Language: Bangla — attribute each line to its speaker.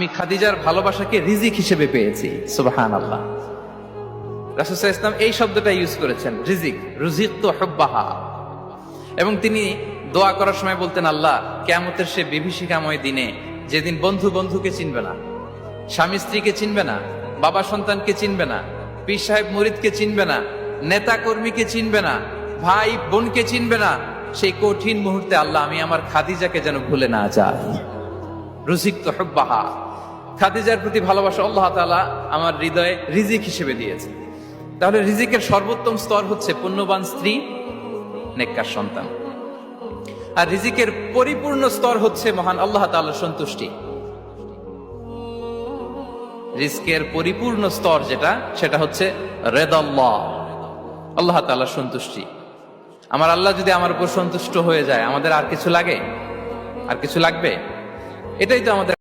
Speaker 1: আমি খাদিজার ভালোবাসাকে রিজিক হিসেবে পেয়েছি। সুবহানাল্লাহ। রাসূল সাল্লাল্লাহু আলাইহি ওয়াসাল্লাম এই শব্দটা ইউজ করেছেন, রিজিক, রুজিকতু হুব্বাহা। এবং তিনি দোয়া করার সময় বলতেন, আল্লাহ, কিয়ামতের সে বিভীষিকাময় দিনে যেদিন বন্ধু বন্ধুকে চিনবে না, স্বামী স্ত্রীকে চিনবে না, বাবা সন্তানকে চিনবে না, পীর সাহেব মুরিদকে চিনবে না, নেতা কর্মীকে চিনবে না, ভাই বোনকে চিনবে না, সেই কঠিন মুহূর্তে আল্লাহ আমি আমার খাদিজাকে যেন ভুলে না যাই। রুজিকতু হুব্বাহা। খাদিজার প্রতি ভালোবাসা আল্লাহ তাআলা আমার হৃদয়ে রিজিক হিসেবে দিয়েছে। তাহলে রিজিকের সর্বোত্তম স্তর হচ্ছে পুণ্যবান স্ত্রী, নেককার সন্তান। আর রিজিকের পরিপূর্ণ স্তর হচ্ছে মহান আল্লাহ তাআলার সন্তুষ্টি। রিজকের পরিপূর্ণ স্তর যেটা, সেটা হচ্ছে রিদাল্লাহ, আল্লাহ তাআলার সন্তুষ্টি। আমার আল্লাহ যদি আমার উপর সন্তুষ্ট হয়ে যায়, আমাদের আর কিছু লাগে? আর কিছু লাগবে? এটাই তো আমাদের